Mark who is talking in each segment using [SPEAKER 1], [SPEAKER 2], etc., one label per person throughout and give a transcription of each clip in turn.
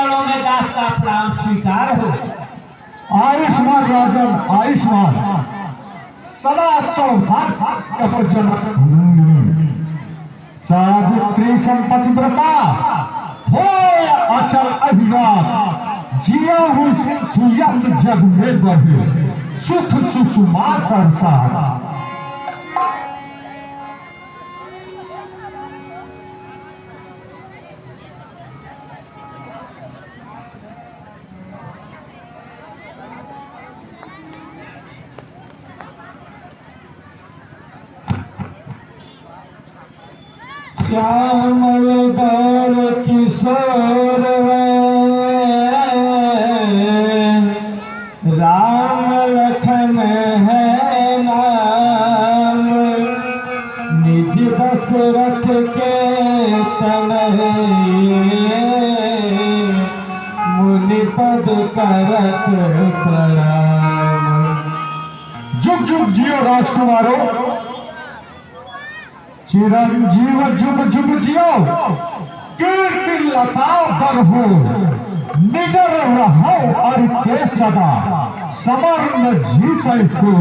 [SPEAKER 1] चरणों में दास का प्रणाम स्वीकार हो।
[SPEAKER 2] आयुष्मान राजन आयुष्मान सदा सौभाग्य सावित्री संपतिव्रता हो अचल अभिनाथ जिया सुयस जग में बढ़े सुख सुषमा संसार।
[SPEAKER 1] श्यामल गौर किशोर राम लखन है नाम निज दशरथ के तन मुनि पद करत प्रणाम।
[SPEAKER 2] जुग जुग जियो राजकुमारों, चिरंजीव जुग जुग जियो, कीर्ति लता बढ़ो, निडर रहो और के सदा समर्ण जीते को।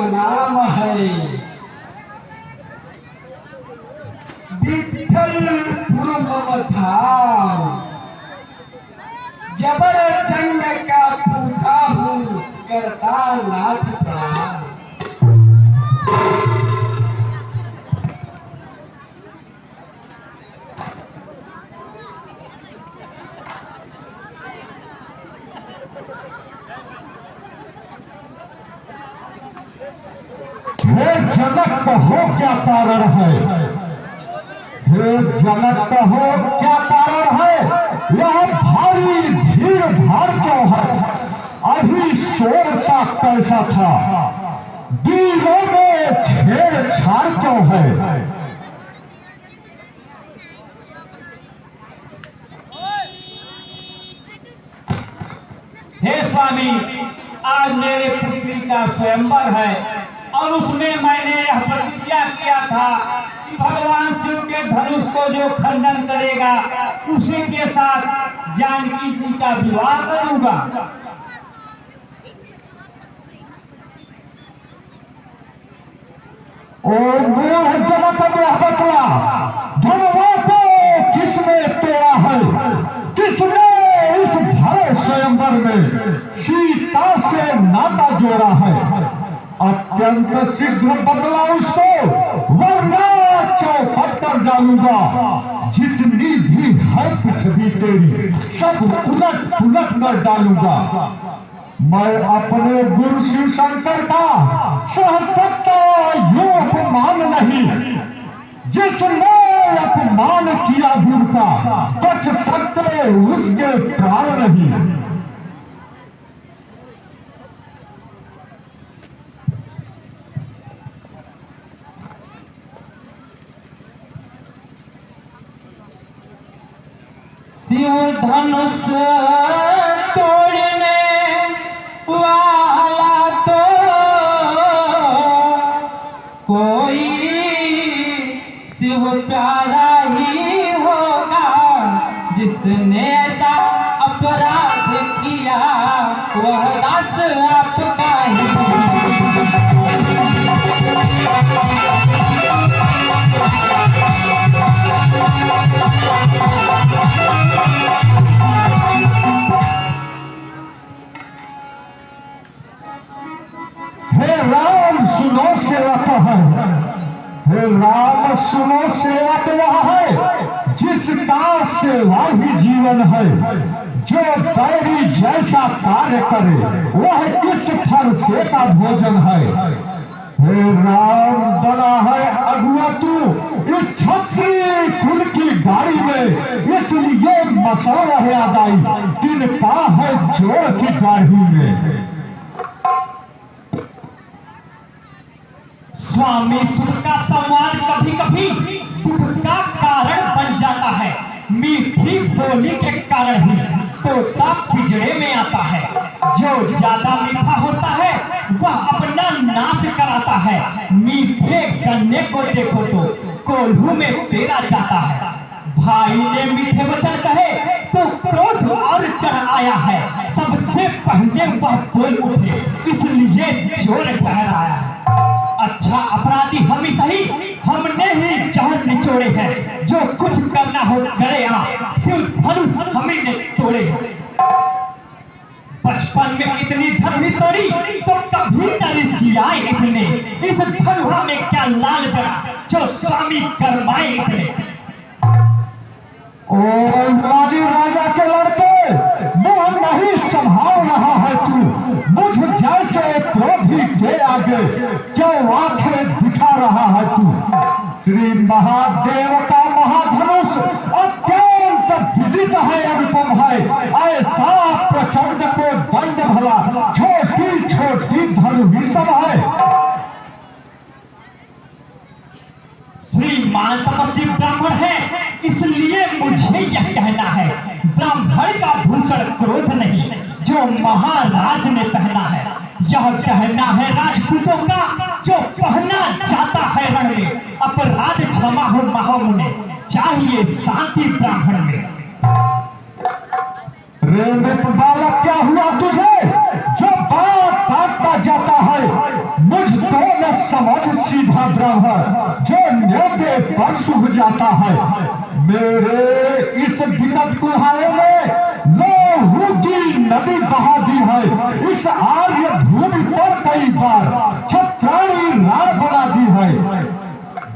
[SPEAKER 1] नाम है विठल धाम जबर जंग का पूछा हूँ करता नाथ प्रणाम।
[SPEAKER 2] हे जनक कहो क्या कारण है, हे जनक कहो क्या कारण है, यह भारी भीड़ भाड़ क्यों है, अभी शोर सा कैसा था, दिलों में छेड़छाड़ क्यों है।
[SPEAKER 1] हे स्वामी, आज मेरे पुत्री का स्वयंवर है और उसमें मैंने यह प्रतिज्ञा किया था कि भगवान शिव के धनुष को जो खंडन करेगा उसी के साथ जानकी जी का विवाह करूंगा।
[SPEAKER 2] ओ मूढ़ जनक यह बतला, धनवा को किसने तोड़ा है, किसने इस भरे स्वयंवर में सीता से नाता जोड़ा है। अत्यंत शीघ्र बदला उसको, वरना चौपट कर डालूंगा। जितनी भी है पृथ्वी तेरी सब उलट पुलट कर डालूंगा। मैं अपने गुरु शिव शंकर का सह सकता यो अपमान नहीं, जिसने अपमान किया गुरु का बच सकते उसके प्राण नहीं।
[SPEAKER 1] शिव धनुष तोड़ने वाला तो कोई शिव प्यारा ही होगा, जिसने ऐसा अपराध किया वह दास आपका ही।
[SPEAKER 2] हे राम सुनो सेवक है, हे राम सुनो सेवक वह है जिसका सेवा ही जीवन है। जो बैरी जैसा कार्य करे वह इस फल से का भोजन है। हे राम, बना है अगुआ तू इस क्षत्रिय कुल की गाड़ी में, इसलिए मसौरा है आदाई तीन पा है जोड़ की गाड़ी में।
[SPEAKER 1] स्वामी सुख का संवाद कभी कभी दुख का कारण बन जाता है। मीठी बोली के कारण ही तोता पिंजरे में आता है। जो ज्यादा मीठा होता है वह अपना नाश कराता है। मीठे गन्ने को देखो तो कोल्हू में पेरा जाता है। भाई ने मीठे वचन कहे तो क्रोध और चढ़ आया है। सबसे पहले वह बोल उठे, इसलिए जोर ठहराया है। अच्छा अपराधी हम ही सही, हमने ही जहर निचोड़े हैं। जो कुछ करना हो करे, शिव धनुष हमें ने तोड़े हैं। बचपन में इतनी धन ही तोड़ी तो कभी न रिसियाए इतने। इस धनुहा में क्या लाल जरा जो स्वामी करवाए इतने।
[SPEAKER 2] ओ राजी राजा के लड़के, मुंह नहीं संभाल रहा है तू। मुझ जैसे क्रोधी के आगे क्यों आंखें दिखा रहा है तू। श्री महादेव का महाधनुष अत्यंत विदित है, अनुपम है। ऐसा प्रचंड को दंड भला छोटी छोटी धनु ही सब है।
[SPEAKER 1] श्रीमान तपस्वी ब्राह्मण है, इसलिए मुझे यह कहना है। ब्राह्मण का भूषण क्रोध नहीं, जो महाराज ने पहना है। यह कहना है राजपूतों का, जो पहना जाता है रण में। अपराध क्षमा हो महामुने, चाहिए शांति ब्राह्मण में।
[SPEAKER 2] रे बालक, क्या हुआ तुझे जो बात काटता जाता है? मुझ तो न समझ सीधा ब्राह्मण जो न्योते पर सूख जाता है। मेरे इस विकट कुल्हाड़े में लोहू की नदी बहा दी है। इस आर्य भूमि पर कई बार छत्राणी रार बना दी है।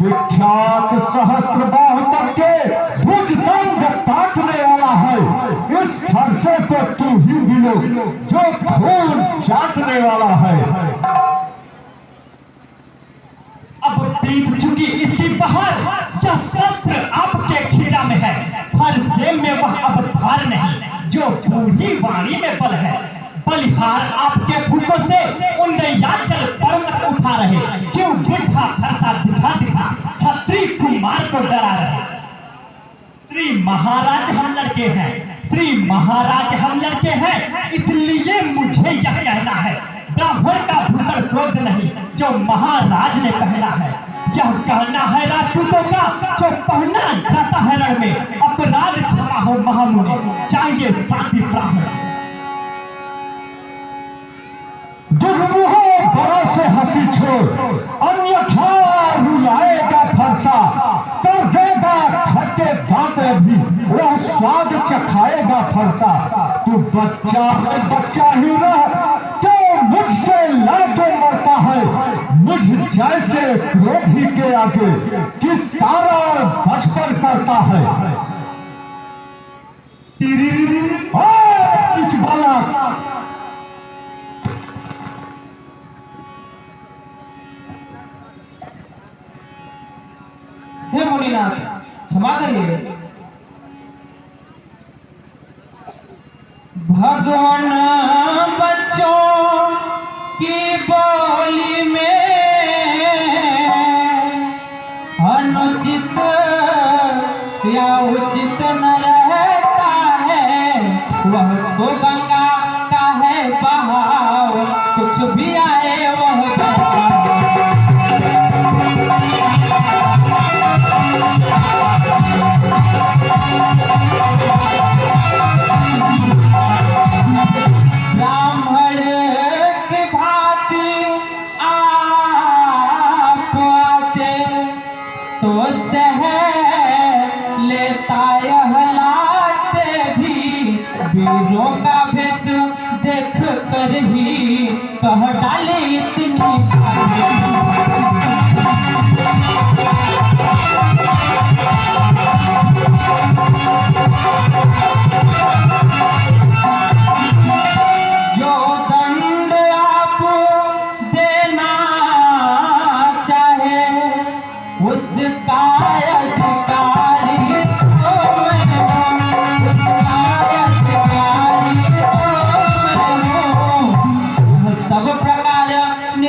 [SPEAKER 2] विख्यात सहस्त्रबाहु तक के भुजदंड काटने वाला है। इस फरसे को तू ही मिलो जो खून चाटने वाला है।
[SPEAKER 1] अब बीत चुकी इसकी बहार, यह शस्त्र आपके खिजा में है। फरसे में वह अब धार नहीं, जो बूढ़ी वाणी में बल है। बलिहार आपके फूकों से उन्नयाचल पर्वत उठा रहे। क्यों बुढ़ा फरसा दिखा दिखा छत्री कुमार को डरा रहे। श्री महाराज हम लड़के हैं, श्री महाराज हम लड़के हैं, इसलिए मुझे यह कहना है। ब्राह्मण का भूषण क्रोध नहीं, जो महाराज ने पहना है। यह कहना है राजपूतों का, जो पहना जाता है रण में। अपराध क्षमा हो महामुने, चाहिए शांति ब्राह्मण।
[SPEAKER 2] दुर्मुहो बड़ा से हंसी छोड़, अन्यथा रुलाएगा फरसा। कर देगा खट्टे दांत भी, वह स्वाद चखाएगा फरसा। तू बच्चा ही रह, क्यों मुझसे लड़के मरता है? मुझ जैसे क्रोधी के आगे किस कारण बचपन करता है? कुछ बालक,
[SPEAKER 1] हे मुनिनाथ, क्षमा करिए। भगवान बच्चों की बोली में अनुचित या उचित न रहता है। वह तो गंगा का है बहाव, कुछ भी आए वह ब्राह्मण की भांति आप आते तो सह लेता यह लाते भी। वीरों का भेष देख कर ही कह डाले इतनी जो दंड आप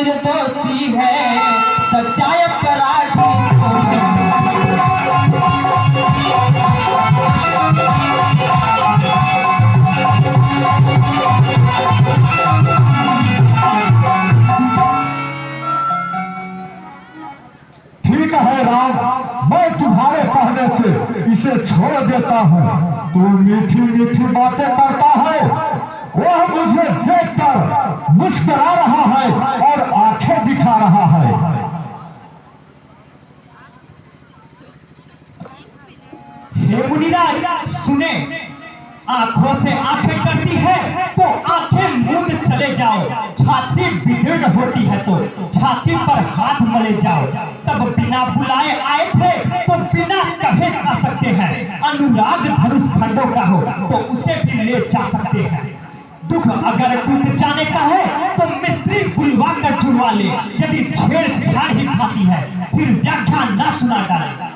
[SPEAKER 3] निर्दोषी है सच्चाई अपराधी
[SPEAKER 2] ठीक है राम, मैं तुम्हारे कहने से इसे छोड़ देता हूँ। तू मीठी मीठी बातें करता है, वह मुझे देखकर मुस्कुरा रहा है और आंखें दिखा रहा है।
[SPEAKER 1] हे मुनिराज सुने, आंखों से आंखें करती है तो आंखें मूंद चले जाओ, छाती विदीर्ण होती है तो छाती पर हाथ मले जाओ। तब बिना बुलाए आए थे तो बिना कहे आ सकते हैं। अनुराग धनुष खंडों का हो तो उसे भी ले जा सकते हैं। दुख अगर टूट जाने का है तो मिस्त्री बुलवा कर जुड़वा ले। यदि छेड़छाड़ ही खाती है फिर व्याख्या न सुना डाले।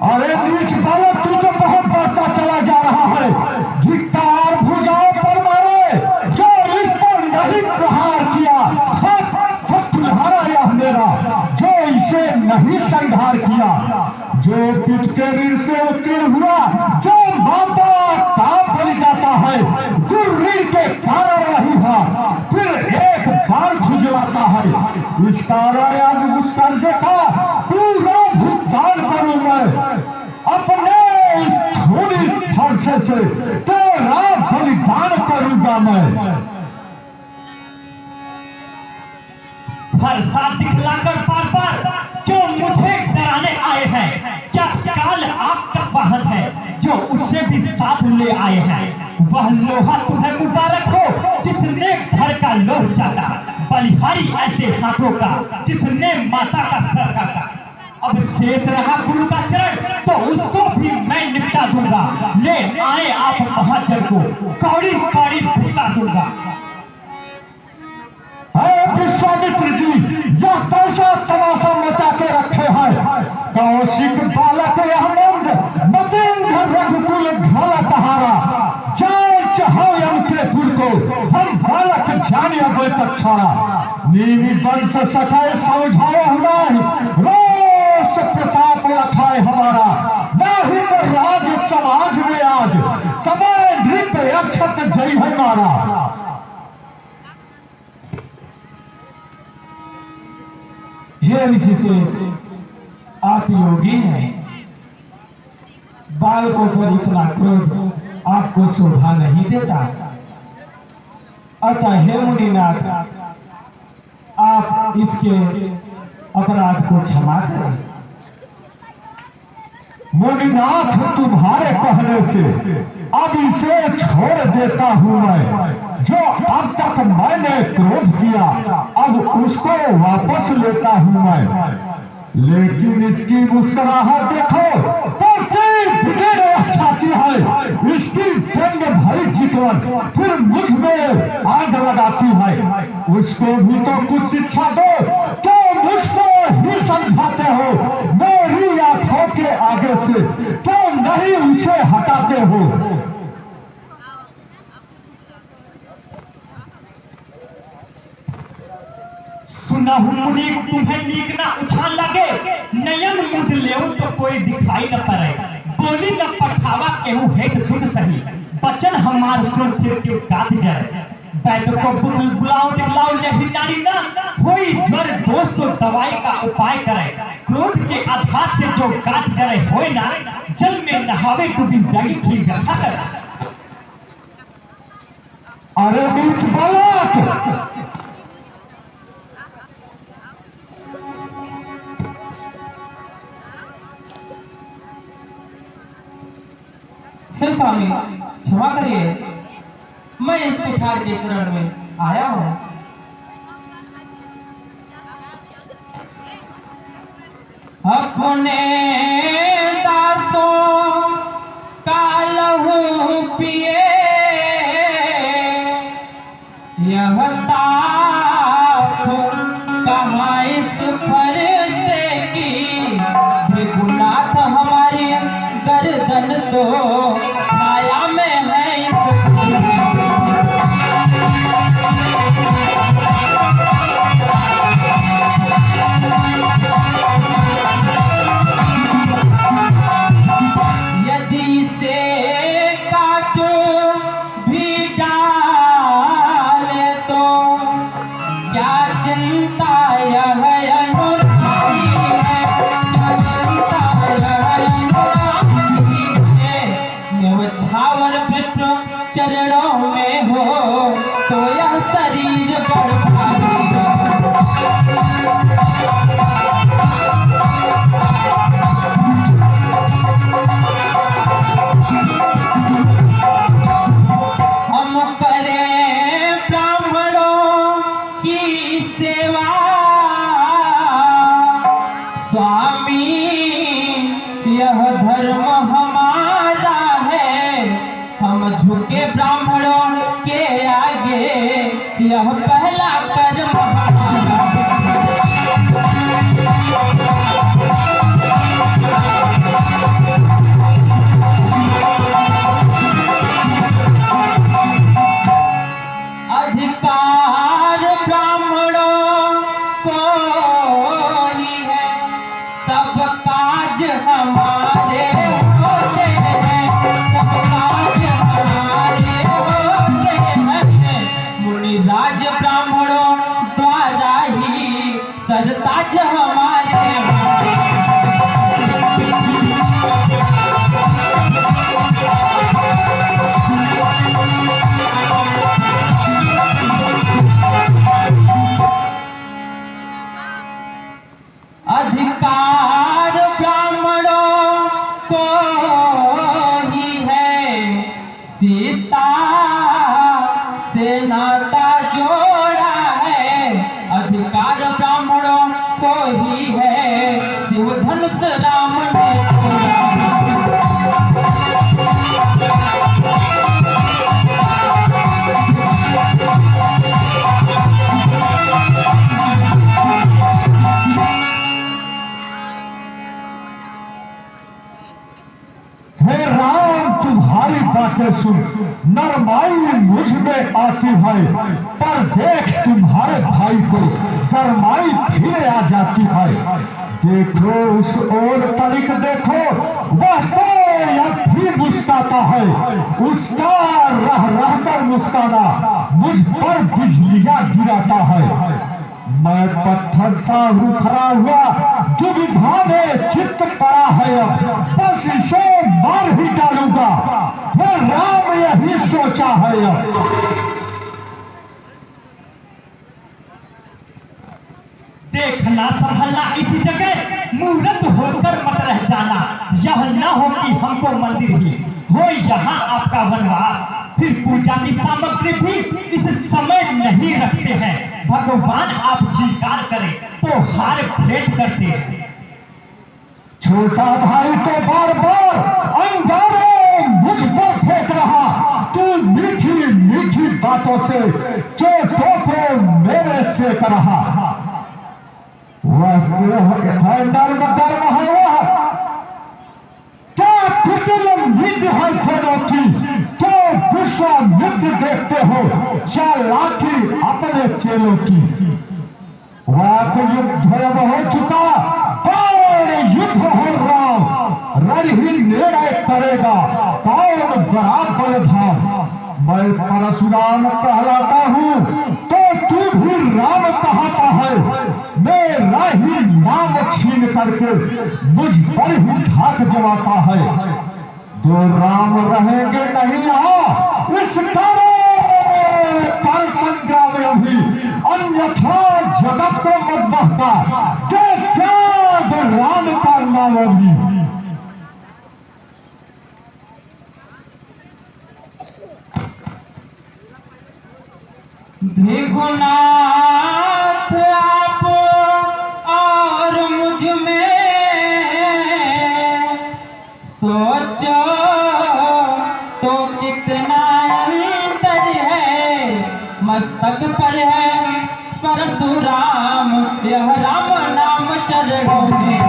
[SPEAKER 2] अरे नीच बालक, तू तो बहुत बढ़ता चला जा रहा है। धिक्कार भुजाओं पर मारे, जो इस पर नहीं प्रहार किया, तो तुम्हारा यह मेरा, जो इसे नहीं संहार किया, जो पीठ के ऋण से उत्तीर्ण हुआ, जो माता का बलि जाता है, दुर्ऋण के कारण नहीं हुआ, फिर एक बार खुजलाता है। इस कारण आज उस कर्जे का पूरा भुगतान करूं मैं। अपने इस थोड़ी फरसे से तेरा बलिदान करूंगा मैं।
[SPEAKER 1] फरसा दिखलाकर बार बार क्यों मुझे डराने आए हैं? क्या काल आपका वाहन है जो उससे भी साथ ले आए हैं? वह लोहा तुम्हें मुबारक हो जिसने घर का लोह चाटा, बलिहारी ऐसे हाथों का जिसने माता का सर काटा। अब शेष रहा गुरु का चरण तो उसको भी मैं निपटा दूंगा। ले आए आप महाजन को, कौड़ी कौड़ी भुगता दूंगा।
[SPEAKER 2] विश्वामित्र जी, यह कैसा तमाशा मचा के रखे हैं? कौशिक बालक यह नंद मतेंद्र रघुकुल ढाला तहारा, जान चाहो यम के पुर को, हम बालक जाने अब तक छाड़ा। नीवी वंश सखाए समझाओ हमारे, रोष प्रताप लखाए हमारा। नहीं तो राज समाज में आज समय नृत्य अक्षत जय हमारा।
[SPEAKER 1] हे ऋषिकेश, आप योगी हैं, बालकों पर इतना क्रोध आपको शोभा नहीं देता। अतः हे मुनिनाथ, आप इसके अपराध को क्षमा करें।
[SPEAKER 2] मुनिनाथ, तुम्हारे कहने से अब इसे छोड़ देता हूँ मैं। जो अब तक मैंने क्रोध किया, अब उसको वापस लेता हूँ मैं। लेकिन इसकी मुस्कुराहट देखो तो छाती है। इसकी व्यंग भरी चितवन फिर मुझ में आग लगाती है। उसको भी तो कुछ शिक्षा दो, तो मुझको ही समझाते हो। मेरी आंखों के आगे से तो नहीं उसे हटाते हो।
[SPEAKER 1] सुना हूं मुनि तुम्हें नीक ना उछाल लगे, नयन मुद लेऊ तो कोई दिखाई न पड़े। बोली न पठावा केहू हेत दुख सही, बचन हमार सुन फिर के गात जाए। बैद को बुलाओ दिखलाओ यही नारी ना, कोई ज्वर दोस्त तो दवाई का उपाय करे। क्रोध के आघात से जो गात जरे होए ना, जल में नहावे तो भी जागी की व्यथा करे।
[SPEAKER 2] अरे नीच बालक,
[SPEAKER 3] हे स्वामी क्षमा करिए, मैं इस भिखारी के शरण में आया हूँ। अपने दासों का लहू पिए, यह ताप कहाँ इस फरसे की। भृगुनाथ हमारी गर्दन तो छाया में है इस चिंता यह अनुरागी है, क्या चिंता यह अनुरागी है। न्यौछावर पितृ चरणों में हो तो यह शरीर बर्बादी है। हम करें ब्राह्मणों की सेवा, स्वामी यह धर्म हमारा है। हम झुके ब्राह्मणों के आगे, यह पहला कर्म हमारा है। अधिकार ब्राह्मणों को ही है, सब काज हमारे होते हैं, सब काज हमारे होते हैं। मुनिराज ब्राह्मणों द्वारा ही सरताज हमारे हैं। अधिकार ब्राह्मणों को ही है, सीता से नाता जोड़ा है। अधिकार ब्राह्मणों को ही है, शिव धनुष राम ने तोड़ा।
[SPEAKER 2] हे राम तुम्हारी बातें सुन नरमाई मुझ में आती है, पर देख तुम्हारे भाई को गरमाई फिर आ जाती है। देखो उस ओर तनिक देखो, वह तो अब भी मुस्काता है। उसका रह रह कर मुस्काना मुझ पर बिजलियां गिराता है। मैं पत्थर सा उखड़ा हुआ दुविधा में चित्त पड़ा है, अब बस इसे मार ही डालूंगा। वो राम यही सोचा है अब।
[SPEAKER 1] देखना संभलना इसी जगह, मूर्त होकर मत रह जाना। यह न हो कि हमको मंदिर ही हो यहाँ आपका वनवास। फिर पूजा की सामग्री भी इस समय नहीं रखते हैं। भगवान आप स्वीकार करें तो हार भेंट करते हैं।
[SPEAKER 2] छोटा भाई तो बार बार अंगारे मुझ पर फेंक रहा। तू मीठी मीठी बातों से जो टोकरे मेरे से कर रहा। वह नर्म धर्म है, वह क्या कुटिल निधि है दोनों की। तो विश्वामित्र देखते हो चालाकी अपने चेलों की। वह युद्ध हो चुका, और युद्ध हो राम रण ही निर्णय करेगा कौन बड़ा बलधाम। मैं परशुराम कहलाता हूँ तो तू भी राम कहता है। मेरा ही नाम छीन करके मुझ पर ही ढाक जमाता है। दो राम रहेंगे नहीं इस पर संग्राम में भी, अन्यथा जगत को मत बहता के त्याग राम का नाम भी।
[SPEAKER 3] भृगुनाथ आप और मुझ में सोचो तो कितना अंतर है। मस्तक पर है परशुराम, यह राम नाम चरणों में।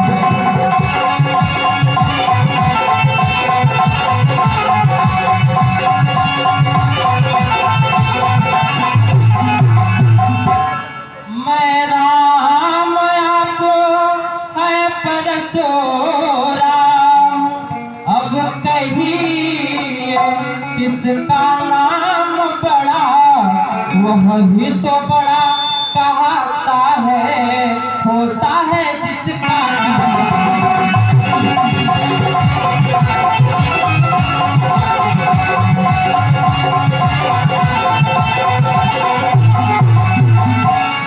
[SPEAKER 3] मैं राम आप है परशुराम, अब कहिए किसका नाम बड़ा। वह ही तो बड़ा कहा आता है होता है जिसका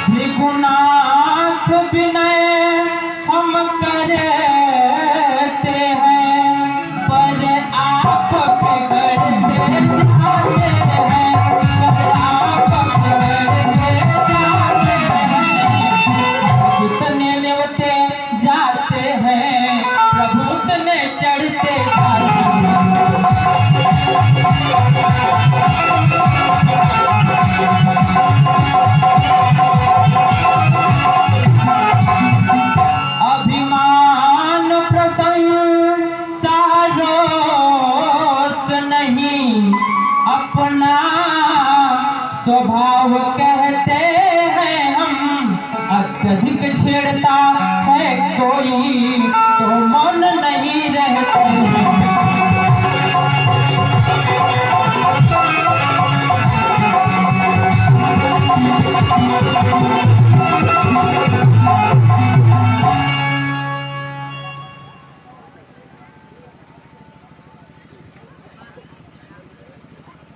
[SPEAKER 3] निगुनाथ विनय हम करते हैं पर आप बिगड़ते जाते हैं पर आप बिगड़ते जाते हैं कितने नेवते जाते हैं प्रभु उतने चढ़ते जाते अभिमान प्रशंसा रोष नहीं अपना स्वभाव कहते हैं हम अत्यधिक छेड़ता है कोई तो मन नहीं रहते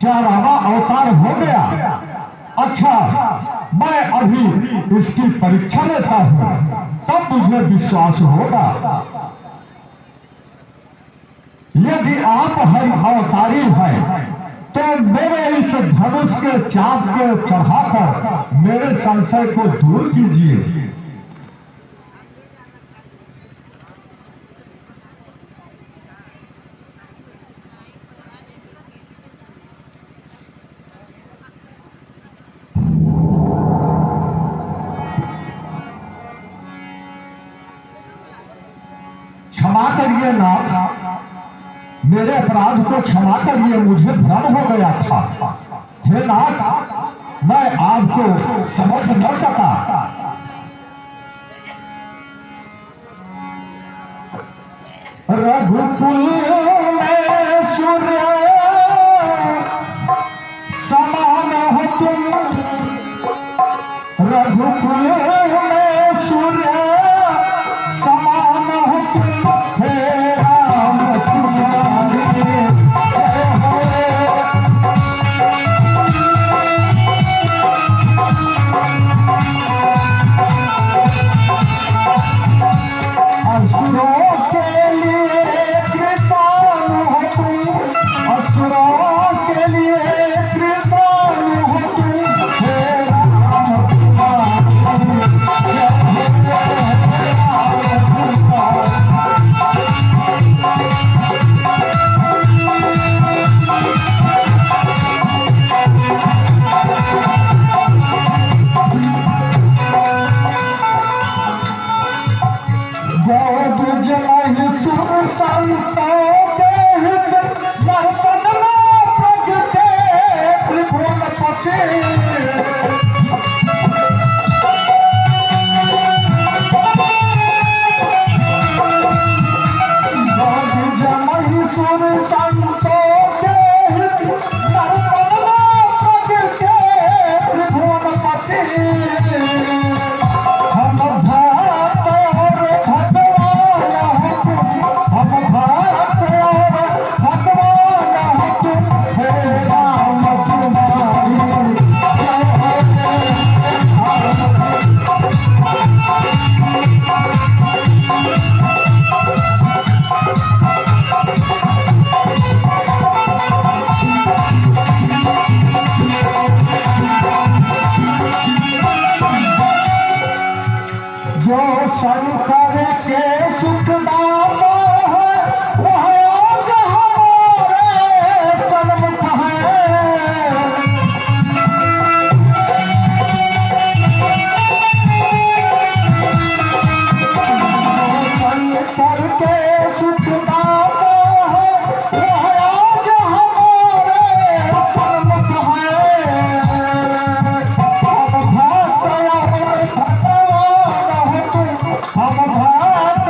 [SPEAKER 2] क्या रामा अवतार हो गया? अच्छा, मैं अभी इसकी परीक्षा लेता हूँ, तब मुझे विश्वास होगा। यदि आप हरि अवतारी हैं, तो मेरे इस धनुष के चाप को चढ़ाकर मेरे संशय को दूर कीजिए। क्षमा करिए नाथ, मेरे अपराध को क्षमा करिए, मुझे भ्रम हो गया था। हे नाथ, मैं आपको समझ न सका। रघुकुल में सूर्य समान हो तुम, रघुकुल में सूर्य समान हो तुम, हे राम तुम्हारे जय हो। असुरों के लिए कृपालु हो तुम, असुरों के लिए कृपालु हो तुम, हे राम तुम्हारे जय जो शंकर के सुखदाता है, वह आज हमारे सन्मुख है। शंकर के सुखदाता है, वह आज हमारे सन्मुख है। हम भक्त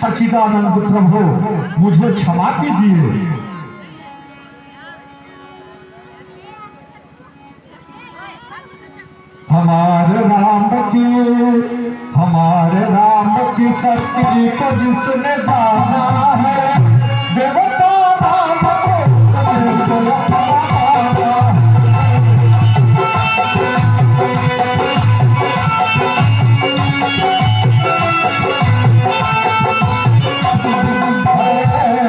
[SPEAKER 2] सच्चिदानंद प्रभु मुझे क्षमा कीजिए। हमारे राम की शक्ति को जिसने जाना है, देवता राम को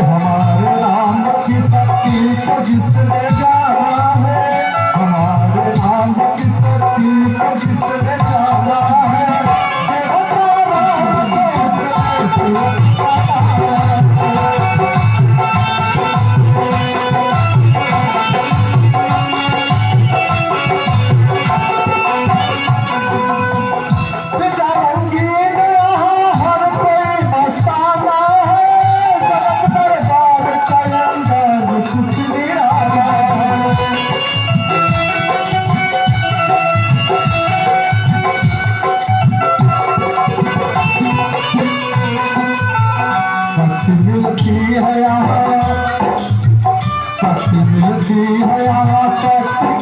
[SPEAKER 2] हमारे राम की शक्ति को जिसने जाना है, हमारे राम की शक्ति को जिसने जाना है, शक्ति मिलती है यहाँ शक्ति